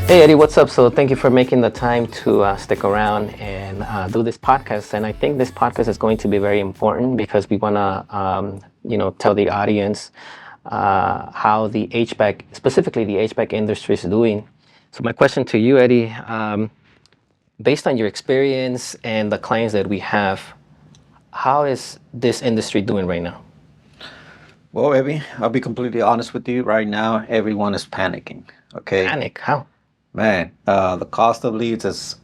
Hey Eddie, what's up? So thank you for making the time to stick around and do this podcast. And I think this podcast is going to be very important because we want to, tell the audience how the HVAC, specifically the HVAC industry, is doing. So my question to you, Eddie, based on your experience and the clients that we have, how is this industry doing right now? Well, Evie, I'll be completely honest with you. Right now, everyone is panicking. Okay, Panic? How? man, the cost of leads is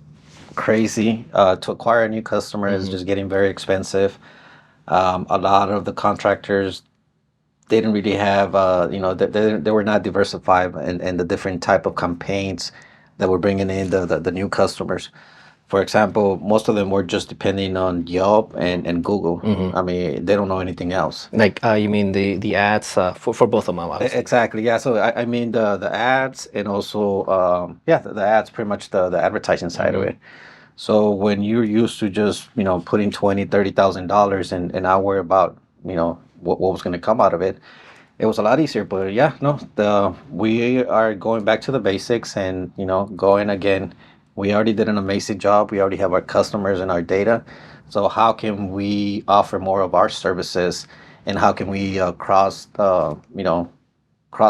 crazy. To acquire a new customer is Hmm. just getting very expensive. A lot of the contractors didn't really have, they were not diversified in the different type of campaigns that were bringing in the new customers. For example, most of them were just depending on Yelp and Google. Hmm. I mean, they don't know anything else. Like you mean the ads for both of them, obviously. Exactly. Yeah. So I mean the ads and also the ads pretty much the advertising side of Hmm. it. So when you're used to just putting 20, $30,000 and not worry about what was going to come out of it, it was a lot easier. But yeah, no, the we are going back to the basics and going again. We already did an amazing job. We already have our customers and our data. So how can we offer more of our services, and how can we cross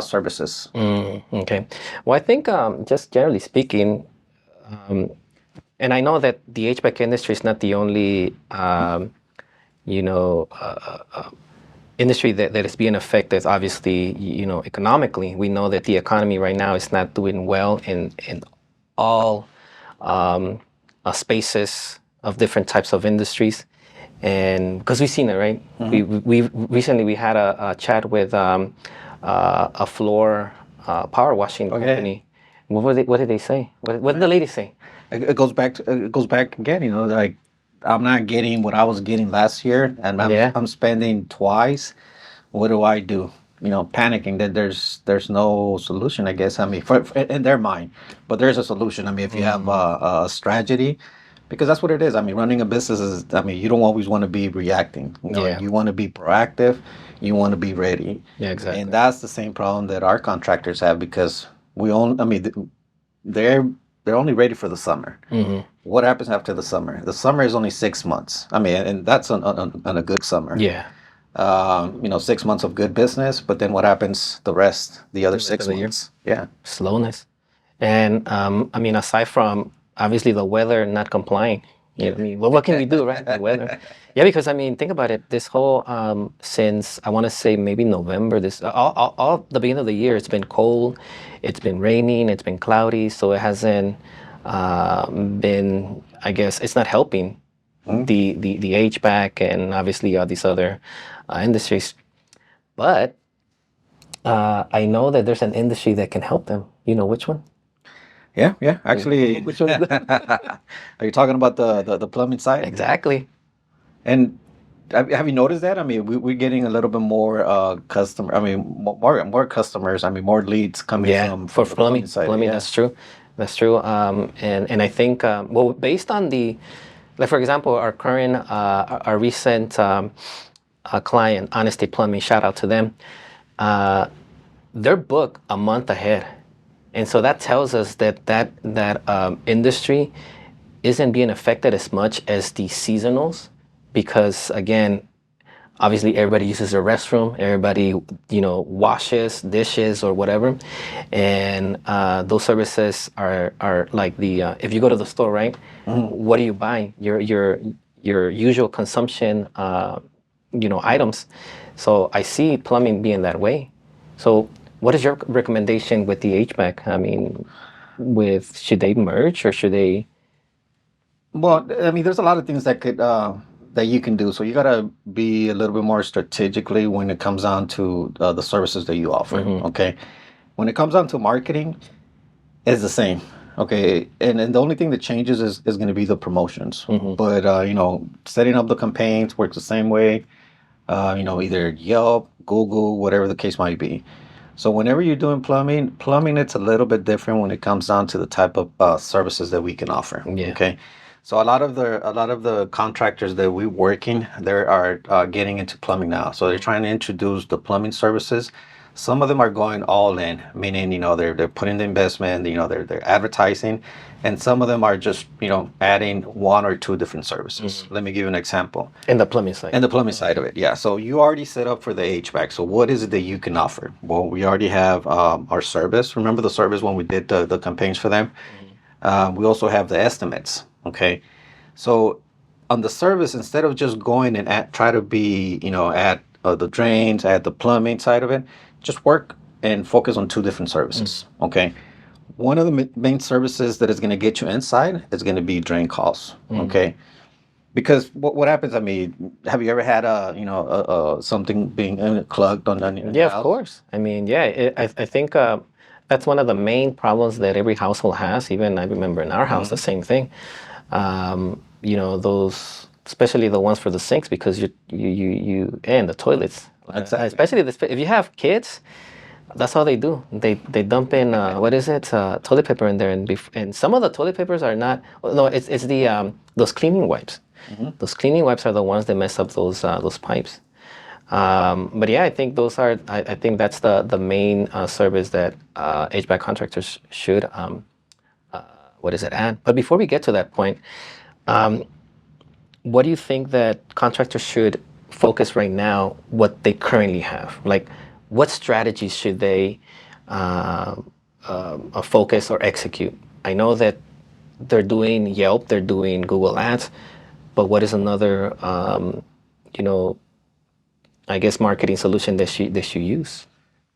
services? Okay. Well, I think just generally speaking, um, and I know that the HVAC industry is not the only, you know, uh, industry that is being affected. Obviously, economically, we know that the economy right now is not doing well in all um, spaces of different types of industries, and because we've seen it, right? Hmm. We recently we had a chat with a floor power washing Okay. company. What did they say? What did the lady say? It goes back again. Like I'm not getting what I was getting last year, and Yeah. I'm spending twice. What do I do? Panicking that there's no solution. I guess. I mean, in their mind, but there's a solution. I mean, if you have Mm, a strategy, because that's what it is. I mean, running a business is. I mean, you don't always want to be reacting. yeah. You want to be proactive. You want to be ready, Yeah. and Exactly. that's the same problem that our contractors have because we own. I mean, they're they're only ready for the summer. Hmm. What happens after the summer? The summer is only 6 months. I mean, and that's on a good summer. Yeah. 6 months of good business, but then what happens the other The rest of six the year, months? Yeah. slowness. And I mean, aside from obviously the weather not complying, I mean, what can we do, right? The weather. Yeah, because I mean, think about it. This whole since I want to say maybe November, this all the beginning of the year, it's been cold, it's been raining, it's been cloudy, so it hasn't been. I guess it's not helping Mhm. the HVAC and obviously all these other industries. But I know that there's an industry that can help them. You know which one? Yeah, yeah. Actually, Which one is that? are you talking about the plumbing side? Exactly. And have you noticed that? I mean, we're getting a little bit more customer. I mean, more customers. I mean, more leads coming Yeah, from for the plumbing plumbing, side. plumbing, Yeah. that's true. That's true. And I think well, based on like for example, our current our recent client, Honesty Plumbing, shout out to them. Uh, they're booked a month ahead, and so that tells us that that industry isn't being affected as much as the seasonals, because again, obviously everybody uses their restroom, everybody washes dishes or whatever, and those services are like the if you go to the store, right, Mhm. what are you buying? Your usual consumption items. So I see plumbing being that way. So what is your recommendation with the HVAC? I mean, with should they merge or should they? Well, I mean, there's a lot of things that you can do. So you gotta be a little bit more strategically when it comes down to the services that you offer. Hmm. Okay, when it comes down to marketing, it's the same. Okay, and the only thing that changes is going to be the promotions. Hmm. But setting up the campaigns works the same way. Either Yelp, Google, whatever the case might be. So whenever you're doing plumbing, it's a little bit different when it comes down to the type of services that we can offer. Yeah. Okay, so a lot of the contractors that we're working, they are getting into plumbing now. So they're trying to introduce the plumbing services Some of them are going all in, meaning they're putting the investment, they're advertising, and some of them are just adding one or two different services. Let me give you an example. In the plumbing side. And the plumbing side of it, yeah. So you already set up for the HVAC. So what is it that you can offer? Well, we already have our service. Remember the service when we did the campaigns for them? We also have the estimates. Okay. So on the service, instead of just going and try to be, at the drains, at the plumbing side of it, just work and focus on two different services. Okay. One of the main services that is going to get you inside is going to be drain calls. Okay. Because what happens? I mean, have you ever had something being clogged on your Yeah, of house? course. I mean, yeah, I think that's one of the main problems that every household has. Even I remember in our house, the same thing. Those, especially the ones for the sinks, because you and the toilets. Exactly. Especially if you have kids, that's all they do. They dump in what is it? Toilet paper in there, and some of the toilet papers are not. No, it's the those cleaning wipes. Those cleaning wipes are the ones that mess up those pipes. But yeah, I think those are. I think that's the main service that HVAC contractors should add. But before we get to that point, what do you think that contractors should focus right now? What they currently have, like, what strategies should they focus or execute? I know that they're doing Yelp, they're doing Google Ads, but what is another, I guess, marketing solution that you use?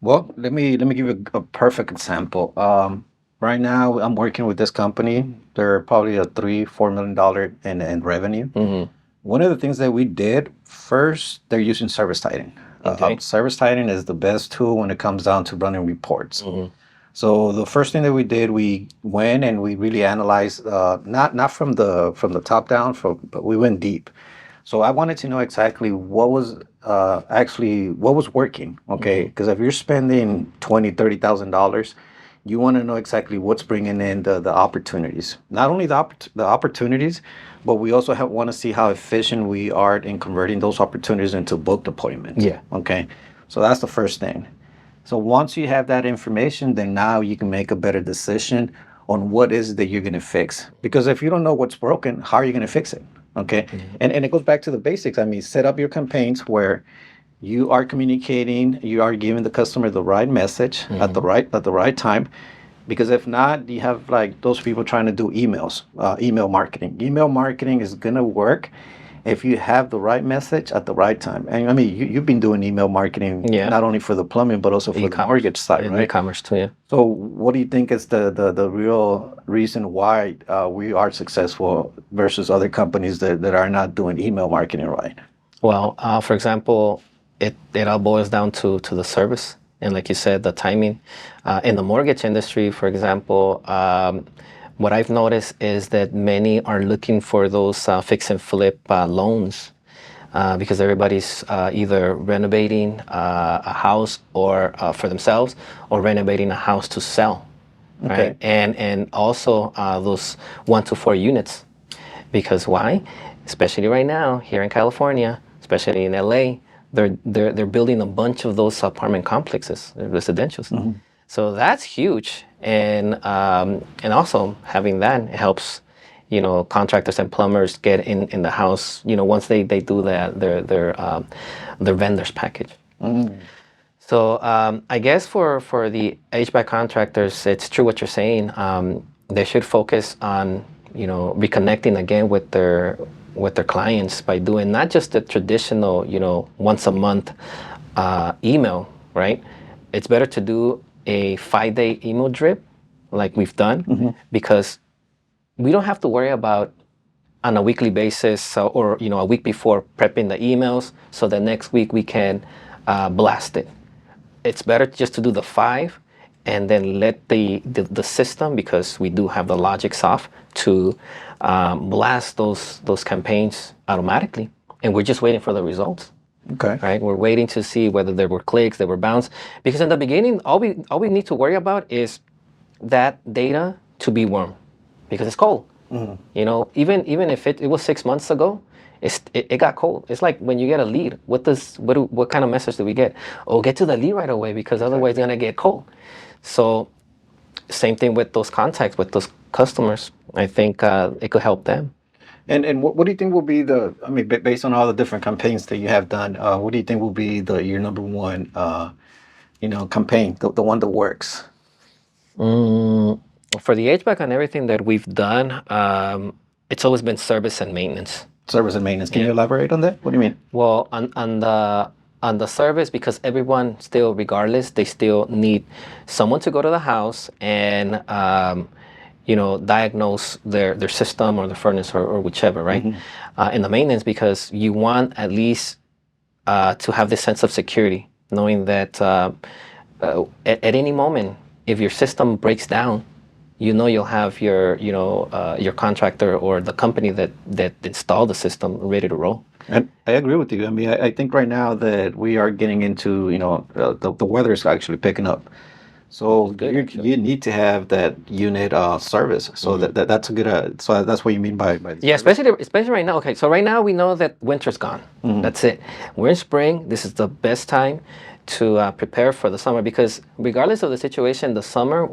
Well, let me give you a perfect example. Right now, I'm working with this company. They're probably a $3-4 million in revenue. One of the things that we did first, they're using service tidying. Okay. Service tidying is the best tool when it comes down to running reports. So the first thing that we did, we went and we really analyzed, not from the top down, but we went deep. So I wanted to know exactly what was what was working. Okay, because if you're spending $20,000-30,000, you want to know exactly what's bringing in the opportunities. Not only the opportunities, but we also want to see how efficient we are in converting those opportunities into booked appointments. Yeah. Okay, so that's the first thing. So once you have that information, then now you can make a better decision on what is it that you're going to fix. Because if you don't know what's broken, how are you going to fix it? Okay. And it goes back to the basics. I mean, set up your campaigns where you are communicating, you are giving the customer the right message at the right time. Because if not, you have like those people trying to do email marketing. Email marketing is going to work if you have the right message at the right time. And I mean, you've been doing email marketing not only for the plumbing, but also for the mortgage side, right? E-commerce too, yeah. So what do you think is the real reason why we are successful versus other companies that are not doing email marketing right? Well, for example, it all boils down to the service. And like you said, the timing. In the mortgage industry, for example, what I've noticed is that many are looking for those fix and flip loans because everybody's either renovating a house or for themselves or renovating a house to sell, right? And also those 1 to 4 units. Because why? Especially right now here in California, especially in LA, they're building a bunch of those apartment complexes, residentials. So that's huge, and also having that helps, contractors and plumbers get in the house. Once they do their vendors package. So I guess for the HVAC contractors, it's true what you're saying. They should focus on reconnecting again with their clients by doing not just the traditional once a month email, right? It's better to do a 5-day email drip like we've done because we don't have to worry about on a weekly basis or a week before prepping the emails so the next week we can blast it. It's better just to do the 5 and then let the system, because we do have the logics off, to blast those campaigns automatically, and we're just waiting for the results. Okay. Right, we're waiting to see whether there were clicks, there were bounce, because in the beginning, all we need to worry about is that data to be warm, because it's cold. Even if it was 6 months ago, it got cold. It's like when you get a lead. What kind of message do we get? Oh, get to the lead right away because otherwise it's gonna get cold. So same thing with those contacts with those customers. I think it could help them. And what do you think will be the? I mean, based on all the different campaigns that you have done, what do you think will be your number one, campaign, the one that works? Mm, for the HVAC and everything that we've done, it's always been service and maintenance. Service and maintenance. Can you Yeah. elaborate on that? What do you mean? Well, on the service, because everyone still, regardless, they still need someone to go to the house and diagnose their system or the furnace or whichever, right? In the maintenance, because you want at least to have this sense of security, knowing that at any moment, if your system breaks down, you'll have your contractor or the company that installed the system ready to roll. And I agree with you. I mean, I think right now that we are getting into, the weather is actually picking up. So Good, you need to have that unit service. So that's a good. So that's what you mean by the Yeah, service? especially right now. Okay, so right now we know that winter's gone. That's it. We're in spring. This is the best time to prepare for the summer because regardless of the situation, the summer,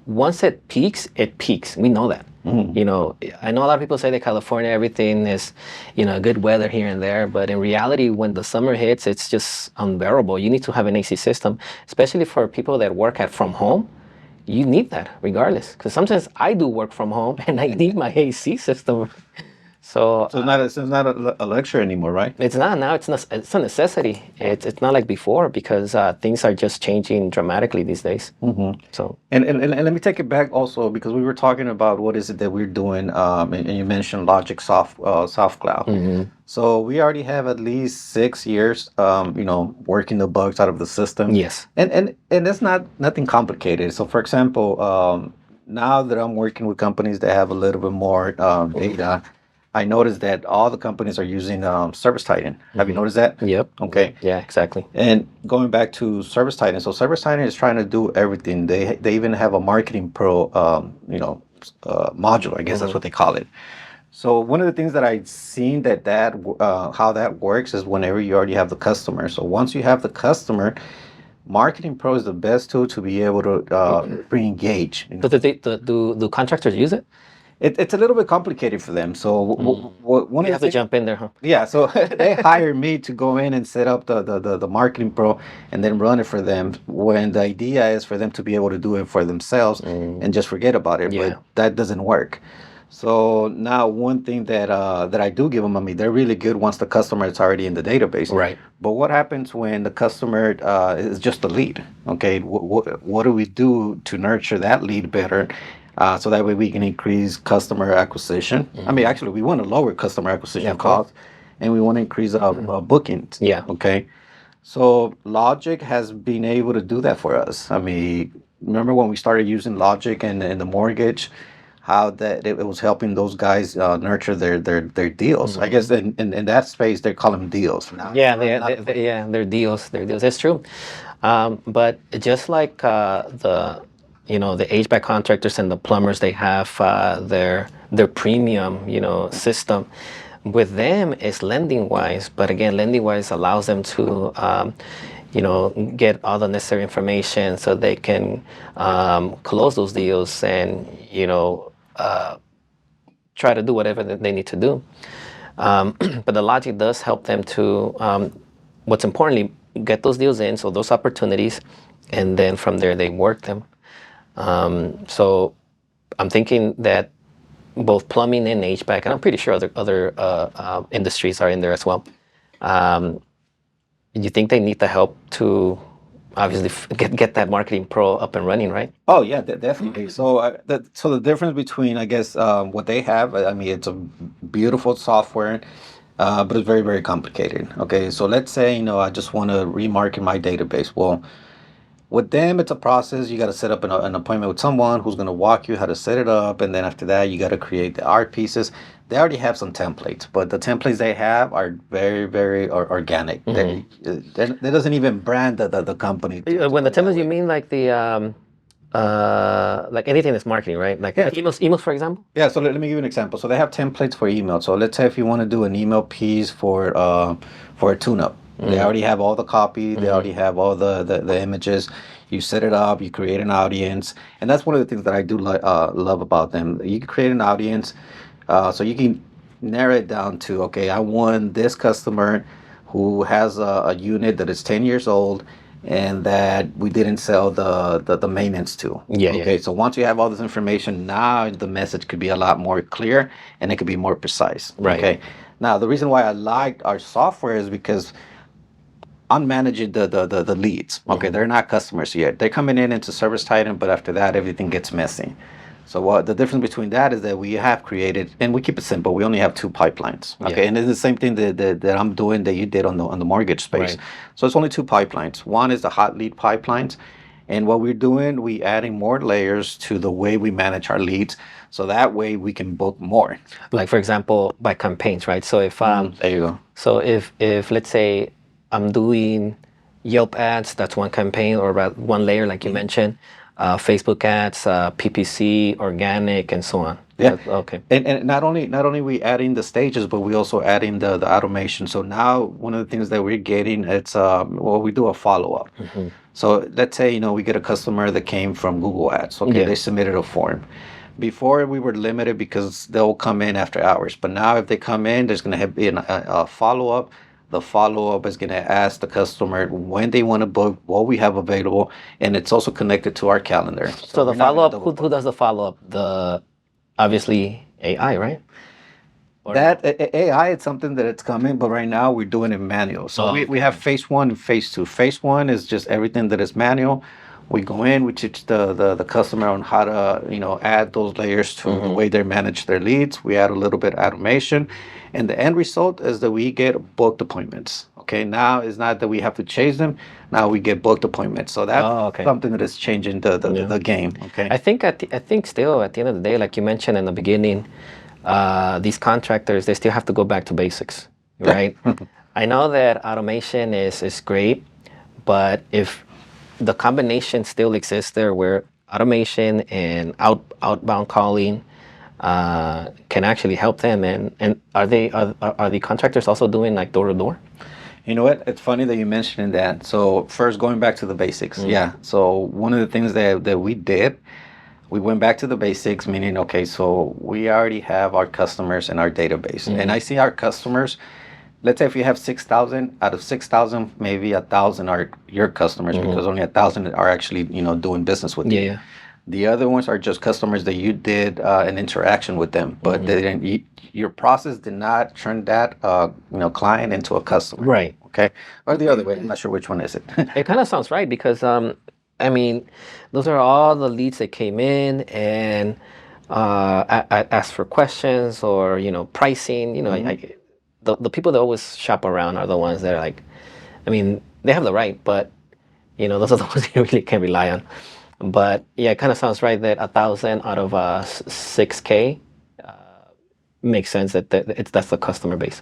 once it peaks, it peaks. We know that. I know a lot of people say that California, everything is, good weather here and there, but in reality, when the summer hits, it's just unbearable. You need to have an AC system, especially for people that work from home. You need that regardless, because sometimes I do work from home and I need my AC system. So So it's not a lecture anymore, right? it's not now. It's a necessity. It's not like before because things are just changing dramatically these days. So And let me take it back also because we were talking about what is it that we're doing, and you mentioned Logic Soft Cloud. So we already have at least 6 years, working the bugs out of the system. yes, And it's nothing complicated. So for example, now that I'm working with companies that have a little bit more data, I noticed that all the companies are using Service Titan. Have you noticed that? yep, Okay. yeah, exactly. And going back to Service Titan, so Service Titan is trying to do everything. They even have a Marketing Pro, module. I guess that's what they call it. So one of the things that I've seen how that works is whenever you already have the customer. So once you have the customer, Marketing Pro is the best tool to be able to re-engage. So do contractors use it? It's a little bit complicated for them. So one You of have the to jump in there, huh? yeah, so they hire me to go in and set up the Marketing Pro and then run it for them when the idea is for them to be able to do it for themselves and just forget about it. Yeah. But that doesn't work. So now one thing that I do give them, I mean, they're really good once the customer is already in the database. Right. But what happens when the customer is just a lead? Okay, what do we do to nurture that lead better? So that way we can increase customer acquisition. I mean, actually, we want to lower customer acquisition of course. costs, and we want to increase bookings. Yeah. Okay. So Logic has been able to do that for us. I mean, remember when we started using Logic and the mortgage, how that it was helping those guys nurture their deals. I guess in that space they call them deals. Yeah, they're deals. They're deals. That's true. But just like the HVAC contractors and the plumbers, they have their premium, system. With them, it's lending wise, but again, lending wise allows them to, get all the necessary information so they can close those deals and try to do whatever that they need to do. But the logic does help them to, what's importantly, get those deals in, so those opportunities, and then from there they work them. So I'm thinking that both plumbing and HVAC, and I'm pretty sure other industries are in there as well. You think they need the help to obviously get that Marketing Pro up and running, right? Oh yeah, definitely. So the difference between I guess what they have, I mean, it's a beautiful software, but it's very very complicated. Okay, so let's say I just want to remarket my database. Well, with them, it's a process. You got to set up an appointment with someone who's going to walk you how to set it up, and then after that, you got to create the art pieces. They already have some templates, but the templates they have are very, very organic. They doesn't even brand the company. When the templates, you mean like Like anything that's marketing, right? Like Yeah. emails, for example. Yeah, so let me give you an example. So they have templates for email. So let's say if you want to do an email piece for a tune-up, they already have all the copy, they already have all the images. You set it up, you create an audience, and that's one of the things that I do love about them. You can create an audience, so you can narrow it down to, okay, I want this customer who has a unit that is 10 years old and that we didn't sell the maintenance to. Yeah, yeah. Okay, so once you have all this information, now the message could be a lot more clear and it could be more precise. Right. Okay. Now the reason why I liked our software is because I'm managing the leads. Okay, they're not customers yet. They're coming in into Service Titan, but after that everything gets messy. So what the difference between that is that we have created, and we keep it simple. We only have two pipelines. Okay, Yeah. and it's the same thing that I'm doing that you did on the mortgage space. Right. So it's only two pipelines. One is the hot lead pipelines, and what we're doing, we adding more layers to the way we manage our leads, so that way we can book more. Like for example, by campaigns, right? So if There you go. so if let's say I'm doing Yelp ads, that's one campaign or one layer, like you mentioned. Facebook ads, PPC, organic, and so on. Yeah. Okay. And not only we adding the stages, but we also adding the automation. So now one of the things that we're getting, it's well, we do a follow up. So let's say we get a customer that came from Google Ads. Okay, Yeah. they submitted a form. Before we were limited because they'll come in after hours, but now if they come in, there's going to be a follow up. The follow up is going to ask the customer when they want to book, what we have available, and it's also connected to our calendar. So the we're not follow gonna up, double who does the follow up? The obviously AI, right? That AI, it's something that it's coming, but right now we're doing it manual. So we have phase one and phase two. Phase one is just everything that is manual. We go in, we teach the customer on how to add those layers to the way they manage their leads. We add a little bit of automation, and the end result is that we get booked appointments. Okay, now it's not that we have to chase them. Now we get booked appointments. So that's okay. something that is changing the game. Okay. I think still at the end of the day, like you mentioned in the beginning, these contractors, they still have to go back to basics, right? I know that automation is great, but if the combination still exists there where automation and outbound calling can actually help them, and are the contractors also doing like door to door? You know what? It's funny that you mentioned that. So first, going back to the basics. Yeah. So one of the things that we did, we went back to the basics, meaning, okay, so we already have our customers in our database. And I see our customers, let's say if you have 6,000, out of 6,000, maybe 1,000 are your customers because only 1,000 are actually, doing business with you. Yeah. The other ones are just customers that you did an interaction with them, but they didn't, your process did not turn that client into a customer. Right. Okay. Or the other way. I'm not sure which one is it. It kind of sounds right because I mean, those are all the leads that came in and I asked for questions or pricing. The people that always shop around are the ones that are like, I mean, they have the right, but those are the ones you really can't rely on. But yeah, it kind of sounds right that 1,000 out of 6K makes sense that's the customer base.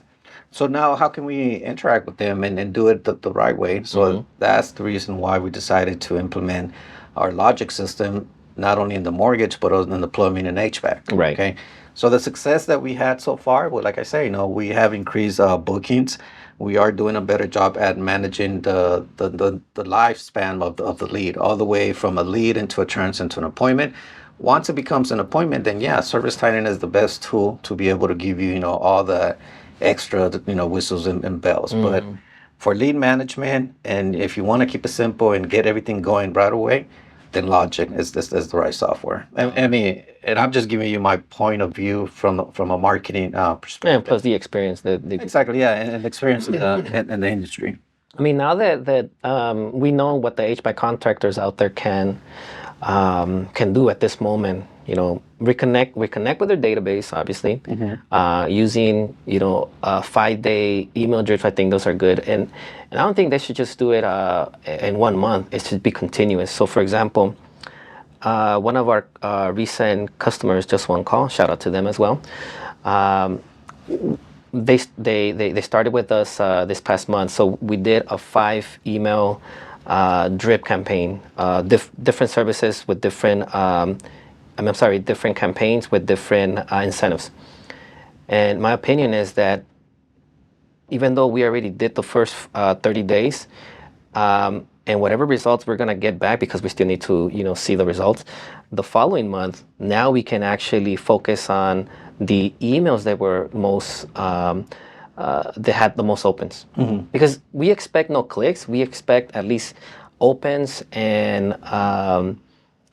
So now how can we interact with them and do it the right way? So that's the reason why we decided to implement our logic system, not only in the mortgage, but also in the plumbing and HVAC. Right. Okay. So the success that we had so far, well, like I say, we have increased bookings. We are doing a better job at managing the lifespan of the lead, all the way from a lead into a turns into an appointment. Once it becomes an appointment, then yeah, Service Titan is the best tool to be able to give you, all the extra, whistles and bells. But for lead management, and if you want to keep it simple and get everything going right away, then Logic is the right software. I mean, and I'm just giving you my point of view from a marketing perspective. And plus the experience Exactly, yeah, and experience in the industry. I mean, now that we know what the HVAC contractors out there can do at this moment, reconnect with their database, obviously, using a 5-day email drift. I think those are good, and I don't think they should just do it in 1 month. It should be continuous. So, for example, one of our recent customers just one call. Shout out to them as well. They started with us this past month, so we did a 5 email drip campaign, different services with different, I'm sorry, different campaigns with different incentives. And my opinion is that even though we already did the first 30 days, and whatever results we're gonna get back, because we still need to, see the results, the following month, now we can actually focus on the emails that were most, that had the most opens. Because we expect no clicks, we expect at least opens and,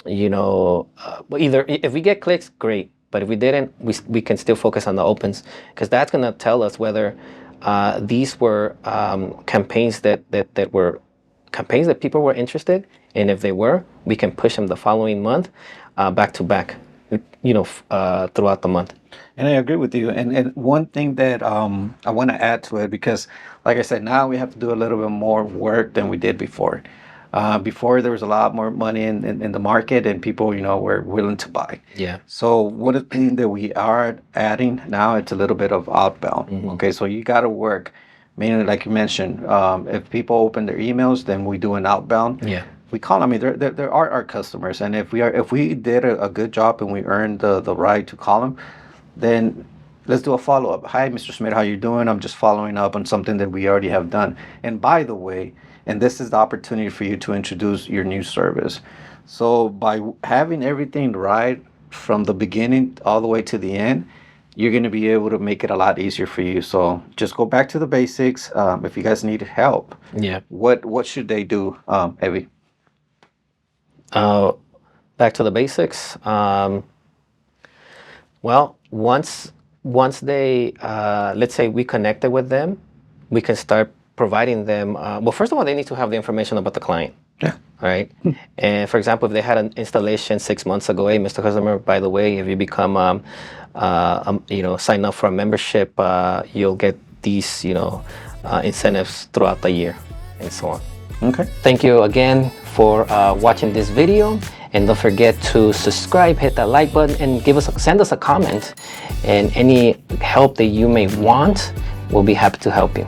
either if we get clicks, great. But if we didn't, we can still focus on the opens, because that's gonna tell us whether these were campaigns that were campaigns that people were interested, and if they were, we can push them the following month, back to back, throughout the month. And I agree with you. And one thing that I want to add to it, because like I said, now we have to do a little bit more work than we did before. Before there was a lot more money in the market, and people, were willing to buy. Yeah. So one of the things that we are adding now, it's a little bit of outbound. Okay, so you got to work. Mainly, like you mentioned, if people open their emails, then we do an outbound. Yeah. We call them. I mean, there are our customers, and if we did a good job and we earned the right to call them, then let's do a follow-up. Hi, Mr. Smith, how you doing? I'm just following up on something that we already have done. And by the way, and this is the opportunity for you to introduce your new service. So by having everything right from the beginning all the way to the end, you're going to be able to make it a lot easier for you. So just go back to the basics. If you guys need help, what should they do, Evie? Back to the basics. Well, once they, let's say we connected with them, we can start providing them. Well, first of all, they need to have the information about the client. Yeah. All right. And for example, if they had an installation 6 months ago, hey, Mr. Customer, by the way, if you become, sign up for a membership, you'll get these, incentives throughout the year, and so on. Okay. Thank you again for watching this video, and don't forget to subscribe, hit that like button, and send us a comment, and any help that you may want, we'll be happy to help you.